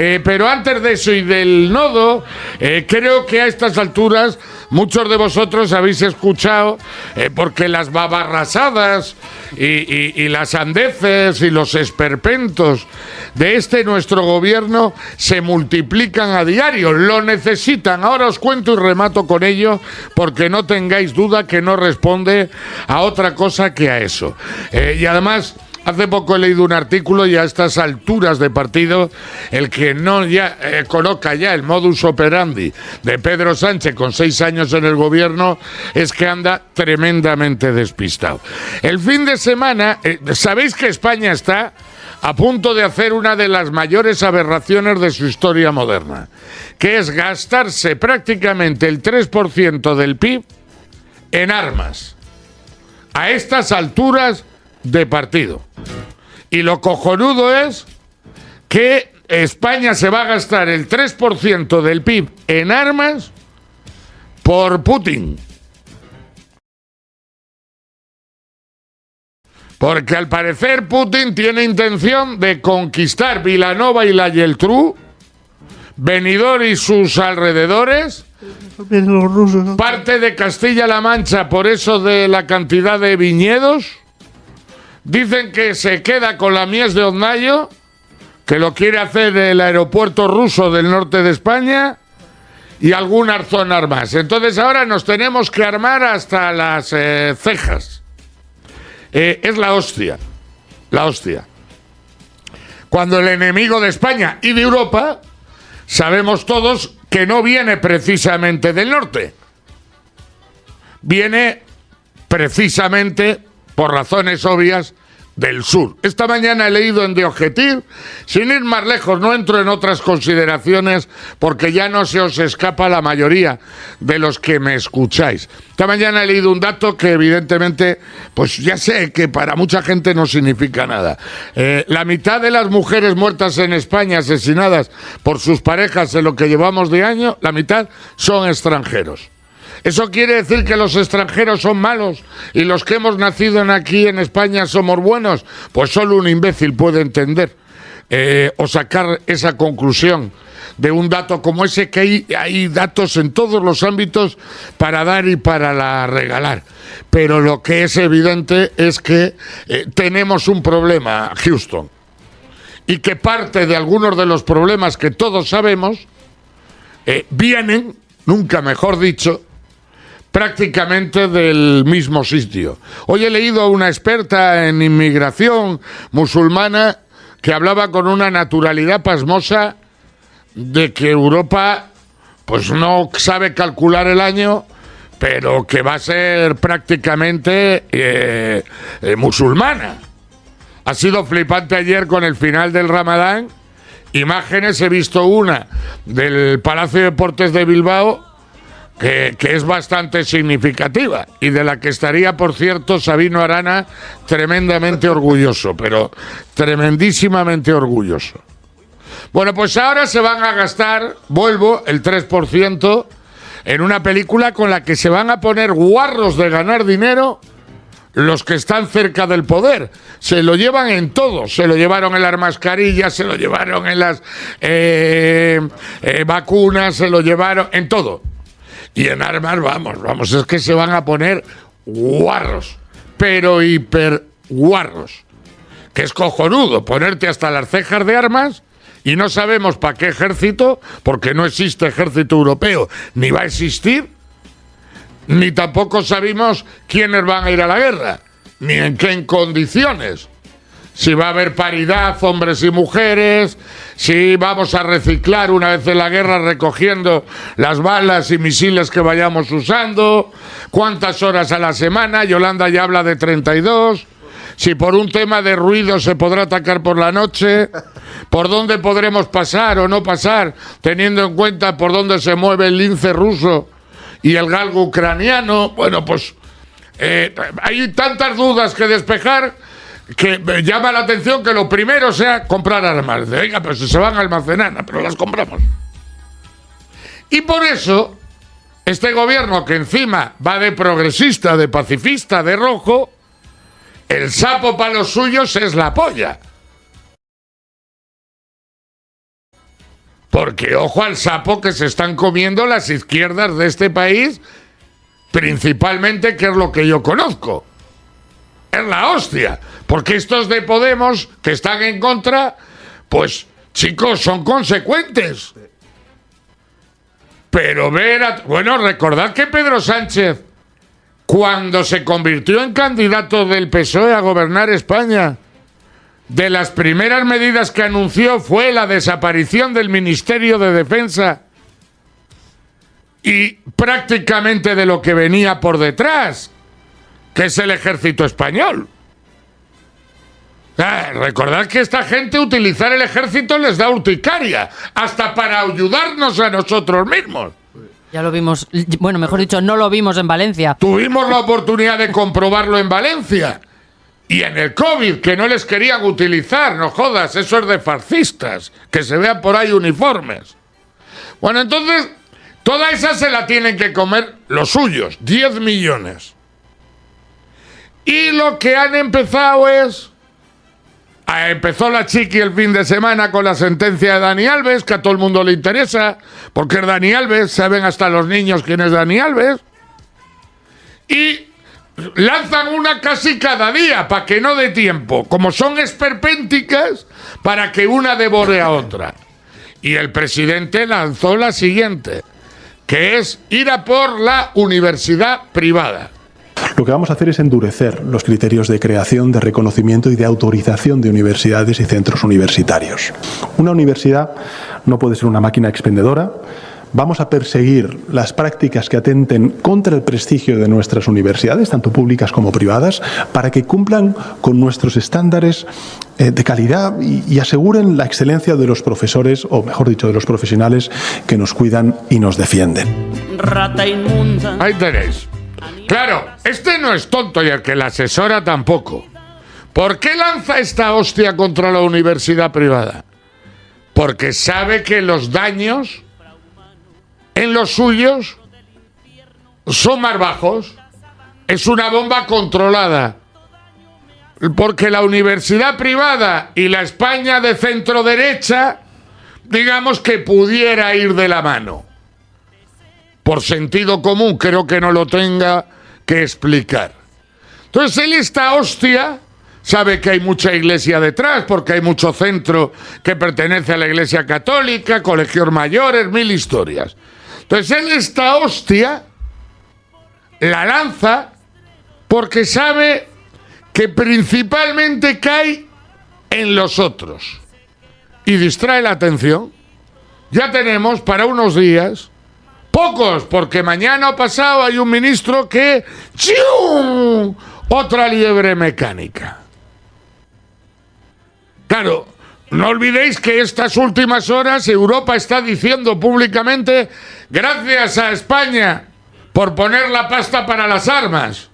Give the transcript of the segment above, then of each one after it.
Pero antes de eso y del nodo, creo que a estas alturas muchos de vosotros habéis escuchado, porque las babarrasadas y las andeces y los esperpentos de nuestro gobierno se multiplican a diario, lo necesitan. Ahora os cuento y remato con ello, porque no tengáis duda que no responde a otra cosa que a eso. Y además, hace poco he leído un artículo y a estas alturas de partido, el que no ya coloca ya el modus operandi de Pedro Sánchez con 6 años en el gobierno es que anda tremendamente despistado. El fin de semana, ¿sabéis que España está a punto de hacer una de las mayores aberraciones de su historia moderna? Que es gastarse prácticamente el 3% del PIB en armas. A estas alturas de partido. Y lo cojonudo es que España se va a gastar el 3% del PIB en armas por Putin. Porque al parecer Putin tiene intención de conquistar Vilanova y la Geltrú, Benidorm y sus alrededores, parte de Castilla-La Mancha por eso de la cantidad de viñedos. Dicen que se queda con la mies de Oznayo, que lo quiere hacer el aeropuerto ruso del norte de España, y algunas zonas más. Entonces ahora nos tenemos que armar hasta las cejas. Es la hostia. La hostia. Cuando el enemigo de España y de Europa, sabemos todos que no viene precisamente del norte. Viene precisamente, por razones obvias, del sur. Esta mañana he leído en The Objective, sin ir más lejos, no entro en otras consideraciones porque ya no se os escapa la mayoría de los que me escucháis. Esta mañana he leído un dato que evidentemente, pues ya sé que para mucha gente no significa nada. La mitad de las mujeres muertas en España, asesinadas por sus parejas en lo que llevamos de año, la mitad son extranjeros. ¿Eso quiere decir que los extranjeros son malos y los que hemos nacido aquí en España somos buenos? Pues solo un imbécil puede entender o sacar esa conclusión de un dato como ese, que hay datos en todos los ámbitos para dar y para regalar. Pero lo que es evidente es que tenemos un problema, Houston, y que parte de algunos de los problemas que todos sabemos vienen, nunca mejor dicho, prácticamente del mismo sitio. Hoy he leído a una experta en inmigración musulmana que hablaba con una naturalidad pasmosa de que Europa pues no sabe calcular el año, pero que va a ser prácticamente musulmana. Ha sido flipante ayer con el final del Ramadán. Imágenes, he visto una del Palacio de Deportes de Bilbao que es bastante significativa y de la que estaría, por cierto, Sabino Arana tremendamente orgulloso, pero tremendísimamente orgulloso. Bueno, pues ahora se van a gastar, vuelvo, el 3% en una película con la que se van a poner guarros de ganar dinero los que están cerca del poder. Se lo llevan en todo. Se lo llevaron en las mascarillas, se lo llevaron en las vacunas, se lo llevaron en todo. Y en armas, vamos, es que se van a poner guarros, pero hiper guarros. Que es cojonudo ponerte hasta las cejas de armas y no sabemos para qué ejército, porque no existe ejército europeo, ni va a existir, ni tampoco sabemos quiénes van a ir a la guerra, ni en qué condiciones. Si va a haber paridad, hombres y mujeres, si vamos a reciclar una vez en la guerra recogiendo las balas y misiles que vayamos usando, cuántas horas a la semana, Yolanda ya habla de 32, si por un tema de ruido se podrá atacar por la noche, por dónde podremos pasar o no pasar, teniendo en cuenta por dónde se mueve el lince ruso y el galgo ucraniano. Bueno, pues hay tantas dudas que despejar que me llama la atención que lo primero sea comprar armas. Venga, pero si se van a almacenar, pero las compramos. Y por eso, este gobierno que encima va de progresista, de pacifista, de rojo, el sapo para los suyos es la polla. Porque ojo al sapo que se están comiendo las izquierdas de este país, principalmente, que es lo que yo conozco. Es la hostia. Porque estos de Podemos que están en contra, pues, chicos, son consecuentes. Pero bueno, recordad que Pedro Sánchez, cuando se convirtió en candidato del PSOE a gobernar España, de las primeras medidas que anunció fue la desaparición del Ministerio de Defensa y prácticamente de lo que venía por detrás, que es el ejército español. Recordad que esta gente utilizar el ejército les da urticaria, hasta para ayudarnos a nosotros mismos. Ya lo vimos, bueno, mejor dicho, no lo vimos en Valencia. Tuvimos la oportunidad de comprobarlo en Valencia. Y en el COVID, que no les querían utilizar, no jodas, eso es de fascistas, que se vean por ahí uniformes. Bueno, entonces, toda esa se la tienen que comer los suyos, 10 millones. Y lo que han empezado es... Empezó la chiqui el fin de semana con la sentencia de Dani Alves, que a todo el mundo le interesa, porque es Dani Alves, saben hasta los niños quién es Dani Alves. Y... lanzan una casi cada día para que no dé tiempo, como son esperpénticas, para que una devore a otra. Y el presidente lanzó la siguiente, que es ir a por la universidad privada. Lo que vamos a hacer es endurecer los criterios de creación, de reconocimiento y de autorización de universidades y centros universitarios. Una universidad no puede ser una máquina expendedora. Vamos a perseguir las prácticas que atenten contra el prestigio de nuestras universidades, tanto públicas como privadas, para que cumplan con nuestros estándares de calidad y aseguren la excelencia de los profesores, o mejor dicho, de los profesionales que nos cuidan y nos defienden. Rata inmunda. Ahí tenéis. Claro, este no es tonto y el que la asesora tampoco. ¿Por qué lanza esta hostia contra la universidad privada? Porque sabe que los daños en los suyos son más bajos. Es una bomba controlada. Porque la universidad privada y la España de centro derecha, digamos que pudiera ir de la mano. Por sentido común, creo que no lo tenga que explicar. Entonces él, esta hostia, sabe que hay mucha iglesia detrás, porque hay mucho centro que pertenece a la Iglesia Católica, colegios mayores, 1000 historias. Entonces él, esta hostia, la lanza porque sabe que principalmente cae en los otros y distrae la atención. Ya tenemos para unos días, pocos, porque mañana o pasado hay un ministro que... ¡Chium! Otra liebre mecánica. Claro, no olvidéis que estas últimas horas Europa está diciendo públicamente: gracias a España por poner la pasta para las armas.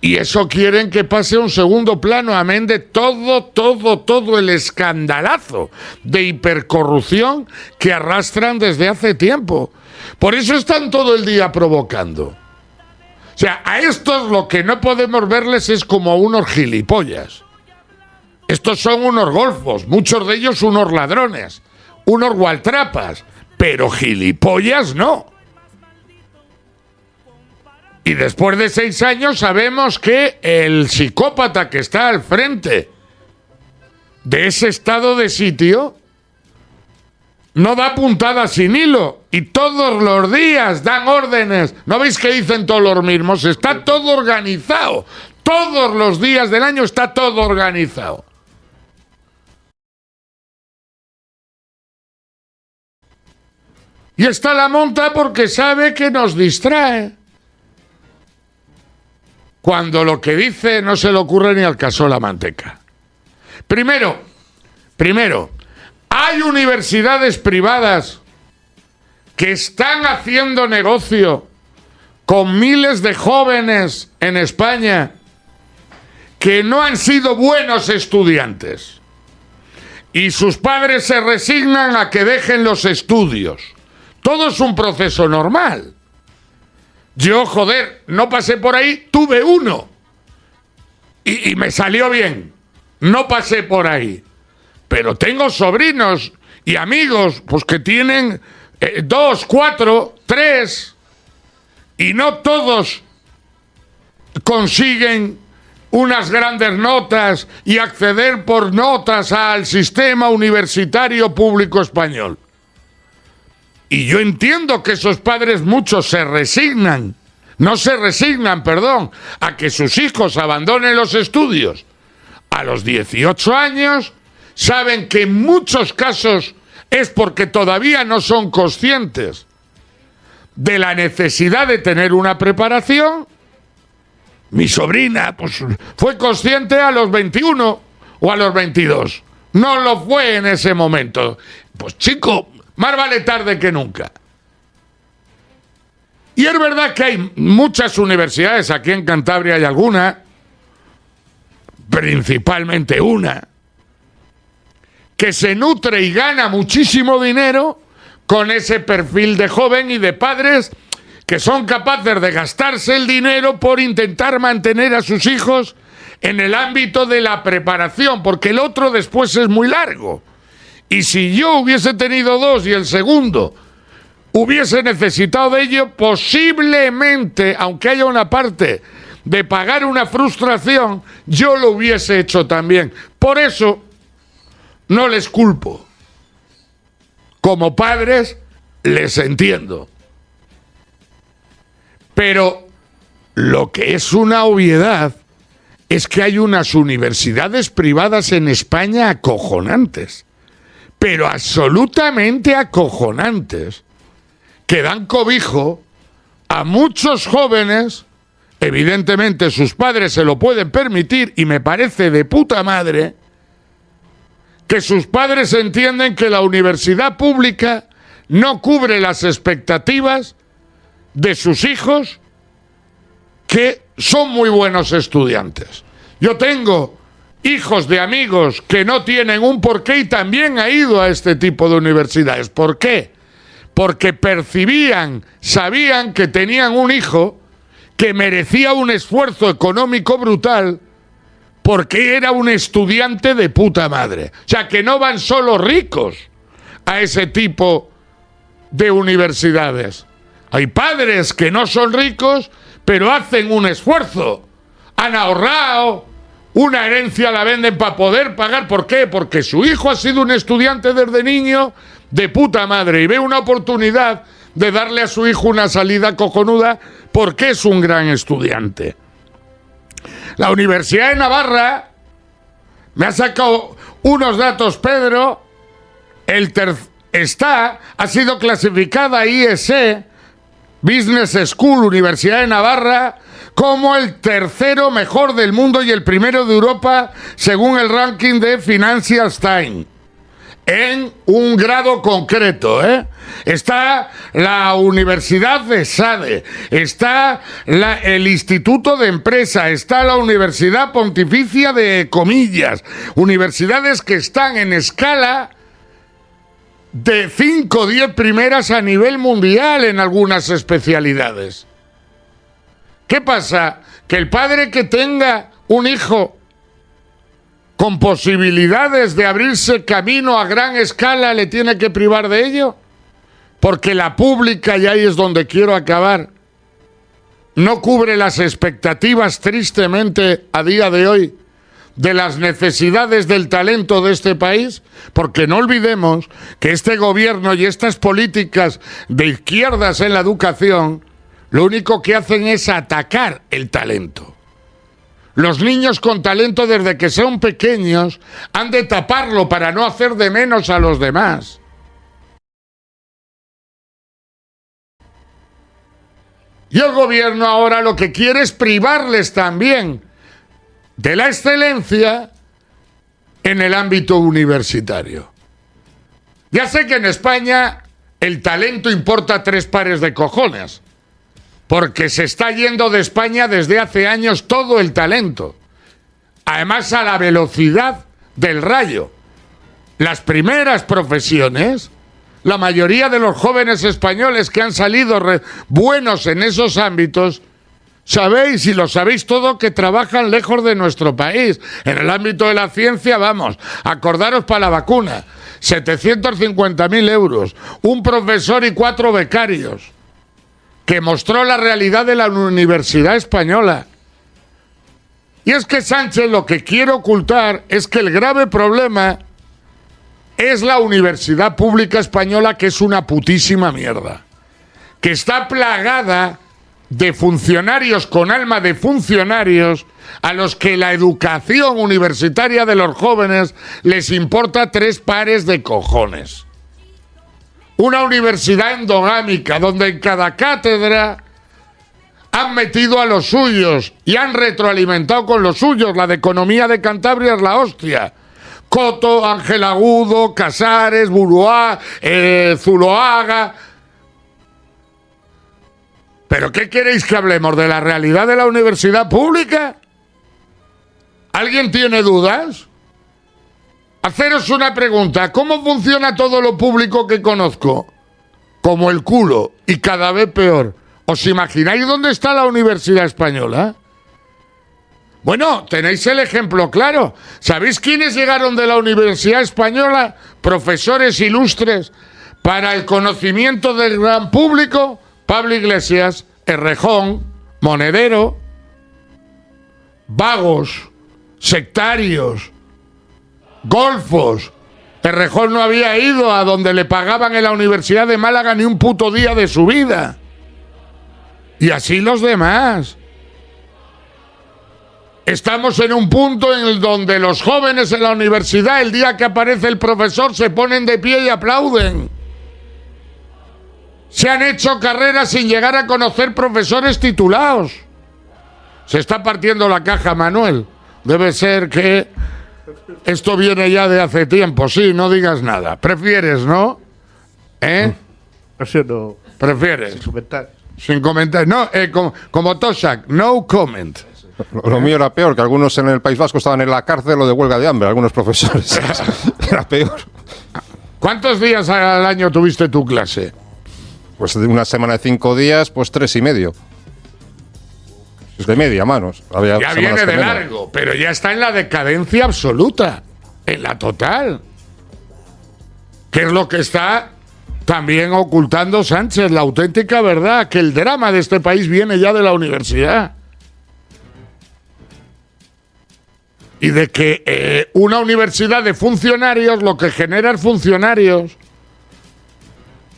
Y eso quieren que pase a un segundo plano, amén de todo el escandalazo de hipercorrupción que arrastran desde hace tiempo. Por eso están todo el día provocando. O sea, a estos lo que no podemos verles es como unos gilipollas. Estos son unos golfos, muchos de ellos unos ladrones, unos gualtrapas, pero gilipollas no. Y después de 6 años sabemos que el psicópata que está al frente de ese estado de sitio no da puntada sin hilo y todos los días dan órdenes. ¿No veis que dicen todos los mismos? Está todo organizado. Todos los días del año está todo organizado. Y esta la monta porque sabe que nos distrae. Cuando lo que dice no se le ocurre ni al caso la manteca. Primero, hay universidades privadas que están haciendo negocio con miles de jóvenes en España que no han sido buenos estudiantes y sus padres se resignan a que dejen los estudios. Todo es un proceso normal. Yo, joder, no pasé por ahí, tuve uno. Y me salió bien. No pasé por ahí. Pero tengo sobrinos y amigos pues que tienen 2, 4, 3, y no todos consiguen unas grandes notas y acceder por notas al sistema universitario público español. Y yo entiendo que esos padres, muchos se resignan, a que sus hijos abandonen los estudios a los 18 años, saben que en muchos casos es porque todavía no son conscientes de la necesidad de tener una preparación. Mi sobrina pues fue consciente a los 21 o a los 22. No lo fue en ese momento. Pues chico, más vale tarde que nunca. Y es verdad que hay muchas universidades, aquí en Cantabria hay alguna, principalmente una, que se nutre y gana muchísimo dinero con ese perfil de joven y de padres que son capaces de gastarse el dinero por intentar mantener a sus hijos en el ámbito de la preparación, porque el otro después es muy largo. Y si yo hubiese tenido 2 y el segundo hubiese necesitado de ello, posiblemente, aunque haya una parte de pagar una frustración, yo lo hubiese hecho también. Por eso no les culpo. Como padres les entiendo. Pero lo que es una obviedad es que hay unas universidades privadas en España acojonantes, pero absolutamente acojonantes, que dan cobijo a muchos jóvenes. Evidentemente sus padres se lo pueden permitir y me parece de puta madre que sus padres entienden que la universidad pública no cubre las expectativas de sus hijos, que son muy buenos estudiantes. Yo tengo hijos de amigos que no tienen un porqué y también han ido a este tipo de universidades. ¿Por qué? Porque sabían que tenían un hijo que merecía un esfuerzo económico brutal porque era un estudiante de puta madre. O sea, que no van solo ricos a ese tipo de universidades. Hay padres que no son ricos, pero hacen un esfuerzo. Han ahorrado, una herencia la venden para poder pagar. ¿Por qué? Porque su hijo ha sido un estudiante desde niño de puta madre y ve una oportunidad de darle a su hijo una salida cojonuda porque es un gran estudiante. La Universidad de Navarra me ha sacado unos datos, Pedro. Ha sido clasificada IESE, Business School, Universidad de Navarra, como el tercero mejor del mundo y el primero de Europa, según el ranking de Financial Times. En un grado concreto, Está la Universidad de Sade, está el Instituto de Empresa, está la Universidad Pontificia de Comillas, universidades que están en escala de 5 o 10 primeras a nivel mundial en algunas especialidades. ¿Qué pasa? Que el padre que tenga un hijo con posibilidades de abrirse camino a gran escala le tiene que privar de ello, porque la pública, y ahí es donde quiero acabar, no cubre las expectativas, tristemente, a día de hoy, de las necesidades del talento de este país, porque no olvidemos que este gobierno y estas políticas de izquierdas en la educación lo único que hacen es atacar el talento. Los niños con talento, desde que son pequeños, han de taparlo para no hacer de menos a los demás. Y el gobierno ahora lo que quiere es privarles también de la excelencia en el ámbito universitario. Ya sé que en España el talento importa 3 pares de cojones, porque se está yendo de España desde hace años todo el talento. Además, a la velocidad del rayo. Las primeras profesiones, la mayoría de los jóvenes españoles que han salido buenos en esos ámbitos, sabéis, y lo sabéis todo, que trabajan lejos de nuestro país. En el ámbito de la ciencia, vamos, acordaros para la vacuna. 750.000 euros, un profesor y 4 becarios, que mostró la realidad de la Universidad Española. Y es que Sánchez lo que quiere ocultar es que el grave problema es la Universidad Pública Española, que es una putísima mierda, que está plagada de funcionarios con alma de funcionarios a los que la educación universitaria de los jóvenes les importa 3 pares de cojones. Una universidad endogámica donde en cada cátedra han metido a los suyos y han retroalimentado con los suyos. La de Economía de Cantabria es la hostia. Coto, Ángel Agudo, Casares, Buruá, Zuloaga. ¿Pero qué queréis que hablemos? ¿De la realidad de la universidad pública? ¿Alguien tiene dudas? Haceros una pregunta. ¿Cómo funciona todo lo público que conozco? Como el culo, y cada vez peor. ¿Os imagináis dónde está la Universidad Española? Bueno, tenéis el ejemplo claro. ¿Sabéis quiénes llegaron de la Universidad Española? Profesores ilustres para el conocimiento del gran público. Pablo Iglesias, Errejón, Monedero, vagos, sectarios, golfos. Errejón no había ido a donde le pagaban en la Universidad de Málaga ni un puto día de su vida. Y así los demás. Estamos en un punto en el donde los jóvenes en la universidad, el día que aparece el profesor, se ponen de pie y aplauden. Se han hecho carreras sin llegar a conocer profesores titulados. Se está partiendo la caja, Manuel. Debe ser que esto viene ya de hace tiempo. Sí, no digas nada. Prefieres, ¿no? ¿Eh? Eso no. ¿Prefieres? Sin comentar. Sin comentar. No, como Toshak, no comment. Lo mío era peor, que algunos en el País Vasco estaban en la cárcel o de huelga de hambre, algunos profesores. Era peor. ¿Cuántos días al año tuviste tu clase? Pues de una semana de 5 días, pues 3,5. Es de media, manos. Había Ya semanas viene que de menos. largo, pero ya está en la decadencia absoluta, en la total. ¿Qué es lo que está también ocultando Sánchez? La auténtica verdad, que el drama de este país viene ya de la universidad. Y de que una universidad de funcionarios lo que genera es funcionarios.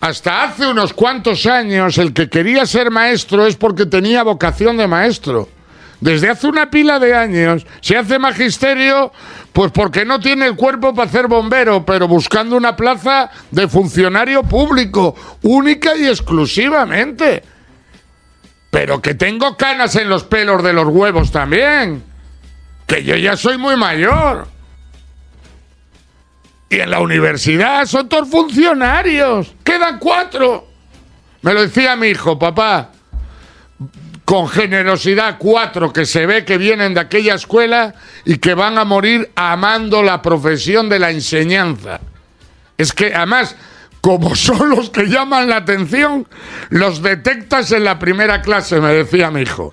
Hasta hace unos cuantos años el que quería ser maestro es porque tenía vocación de maestro. Desde hace una pila de años se hace magisterio pues porque no tiene el cuerpo para ser bombero, pero buscando una plaza de funcionario público, única y exclusivamente. Pero que tengo canas en los pelos de los huevos también. Que yo ya soy muy mayor. Y en la universidad son todos funcionarios. Quedan 4. Me lo decía mi hijo, papá. Con generosidad, 4 que se ve que vienen de aquella escuela y que van a morir amando la profesión de la enseñanza. Es que además, como son los que llaman la atención, los detectas en la primera clase, me decía mi hijo.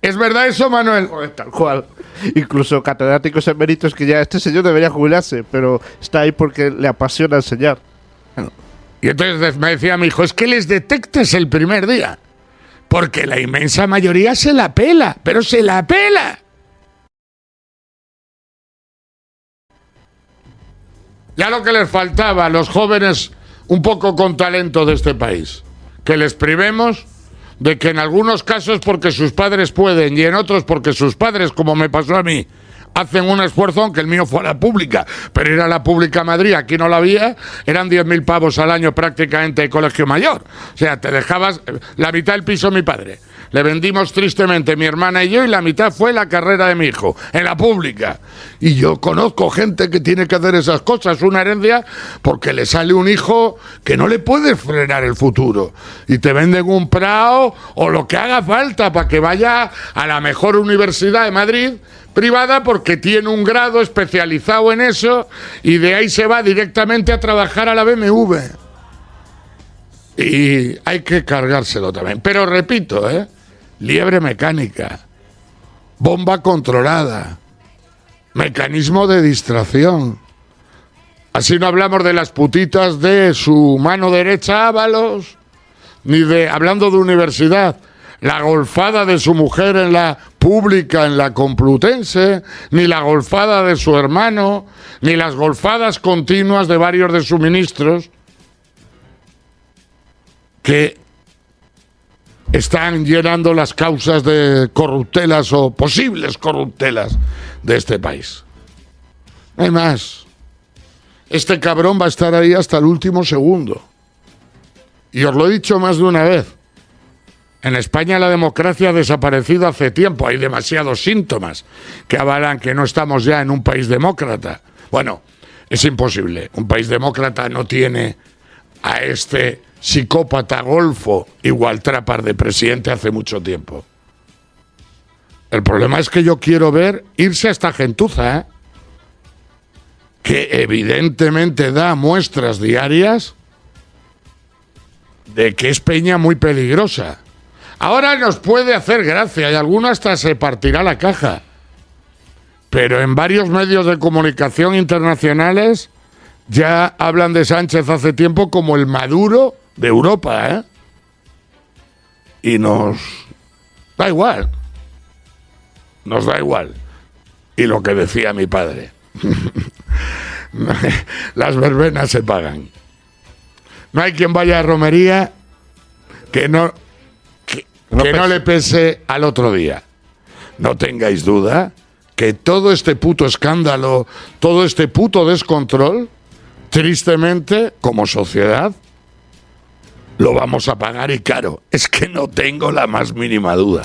¿Es verdad eso, Manuel? Joder, tal cual. Incluso catedráticos eméritos que ya este señor debería jubilarse, pero está ahí porque le apasiona enseñar. Y entonces me decía mi hijo, es que les detectas el primer día. Porque la inmensa mayoría se la pela, pero se la pela. Ya lo que les faltaba a los jóvenes un poco con talento de este país, que les privemos de que en algunos casos porque sus padres pueden y en otros porque sus padres, como me pasó a mí, hacen un esfuerzo, aunque el mío fue a la pública, pero ir a la pública Madrid, aquí no la había, eran 10.000 pavos al año prácticamente de colegio mayor. O sea, te dejabas la mitad del piso mi padre. Le vendimos tristemente mi hermana y yo, y la mitad fue la carrera de mi hijo, en la pública. Y yo conozco gente que tiene que hacer esas cosas, una herencia, porque le sale un hijo que no le puedes frenar el futuro. Y te venden un prao o lo que haga falta para que vaya a la mejor universidad de Madrid, privada, porque tiene un grado especializado en eso, y de ahí se va directamente a trabajar a la BMW. Y hay que cargárselo también. Pero repito, liebre mecánica, bomba controlada, mecanismo de distracción. Así no hablamos de las putitas de su mano derecha Ábalos, ni de, hablando de universidad, la golfada de su mujer en la pública, en la Complutense, ni la golfada de su hermano, ni las golfadas continuas de varios de sus ministros que están llenando las causas de corruptelas o posibles corruptelas de este país. No hay más. Este cabrón va a estar ahí hasta el último segundo. Y os lo he dicho más de una vez. En España la democracia ha desaparecido hace tiempo. Hay demasiados síntomas que avalan que no estamos ya en un país demócrata. Bueno, es imposible. Un país demócrata no tiene a este psicópata golfo igual Trapar de presidente hace mucho tiempo. El problema es que yo quiero ver irse a esta gentuza, que evidentemente da muestras diarias de que es peña muy peligrosa. Ahora nos puede hacer gracia y alguno hasta se partirá la caja. Pero en varios medios de comunicación internacionales ya hablan de Sánchez hace tiempo como el Maduro de Europa, ¿eh? Y nos da igual. Nos da igual. Y lo que decía mi padre. Las verbenas se pagan. No hay quien vaya a romería que no le pese al otro día. No tengáis duda que todo este puto escándalo, todo este puto descontrol, tristemente, como sociedad, lo vamos a pagar y caro. Es que no tengo la más mínima duda.